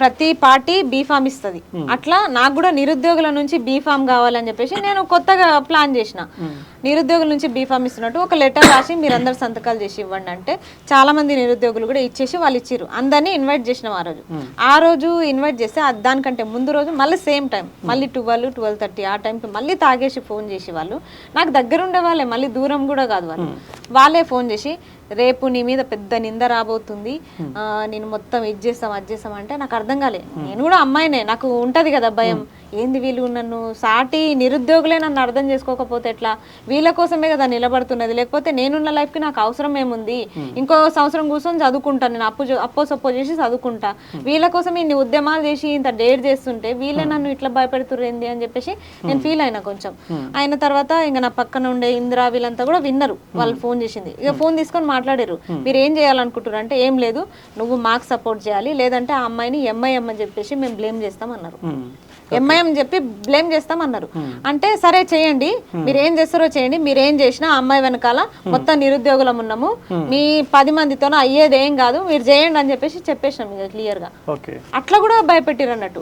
ప్రతి party B form ఇస్తుంది, అట్లా నాకు కూడా నిరుద్యోగుల నుంచి బీఫామ్ కావాలని చెప్పేసి నేను కొత్తగా ప్లాన్ చేసిన. నిరుద్యోగుల నుంచి బీఫామ్ ఇస్తున్నట్టు ఒక లెటర్ రాసి మీరందరూ సంతకాలు చేసి ఇవ్వండి అంటే చాలా మంది నిరుద్యోగులు కూడా ఇచ్చేసి వాళ్ళు ఇచ్చిర్రు. అందరినీ ఇన్వైట్ చేసినాం ఆ రోజు ఇన్వైట్ చేస్తే దానికంటే ముందు రోజు మళ్ళీ సేమ్ టైం మళ్ళీ 12-12:30 ఆ టైంకి మళ్ళీ తాగేసి ఫోన్ చేసి వాళ్ళు నాకు దగ్గర ఉండే వాళ్ళే, మళ్ళీ దూరం కూడా కాదు వాళ్ళే ఫోన్ చేసి రేపు నీ మీద పెద్ద నింద రాబోతుంది, నేను మొత్తం ఇది చేస్తాం అది చేస్తాం అంటే నాకు అర్థం కాలే. నేను కూడా అమ్మాయినే, నాకు ఉంటది కదా భయం, ఏంది వీళ్ళు నన్ను సాటి నిరుద్యోగులే నన్ను అర్థం చేసుకోకపోతే ఎట్లా, వీళ్ళ కోసమే కదా నిలబడుతున్నది, లేకపోతే నేనున్న లైఫ్కి నాకు అవసరం ఏముంది, ఇంకో సంవత్సరం కూర్చొని చదువుకుంటాను, నేను అప్పో సప్పో చేసి చదువుకుంటా, వీళ్ళ కోసం ఇన్ని ఉద్యమాలు చేసి ఇంత డేట్ చేస్తుంటే వీళ్ళే నన్ను ఇట్లా భయపెడుతురేంది అని చెప్పేసి నేను ఫీల్ అయినా కొంచెం. అయిన తర్వాత ఇంకా నా పక్కన ఉండే ఇందిరా వీళ్ళంతా కూడా విన్నారు వాళ్ళు ఫోన్ చేసింది. ఇక ఫోన్ తీసుకొని మాట్లాడారు, మీరు ఏం చేయాలనుకుంటారు అంటే ఏం లేదు, నువ్వు మాకు సపోర్ట్ చేయాలి, లేదంటే ఆ అమ్మాయిని ఎంఐఎం అని చెప్పేసి మేము బ్లేమ్ చేస్తాం అన్నారు. ఎంఐఎం చెప్పి బ్లేమ్ చేస్తాం అన్నారు. అంటే సరే చేయండి, మీరు ఏం చేస్తారో చేయండి, మీరు ఏం చేసినా ఆ అమ్మాయి వెనకాల మొత్తం నిరుద్యోగులం ఉన్నాము, మీ 10 మందితోనో అయ్యేది ఏం కాదు, మీరు చేయండి అని చెప్పేసి చెప్పేసినాం ఇక క్లియర్ గా. అట్లా కూడా భయపెట్టిరు అన్నట్టు.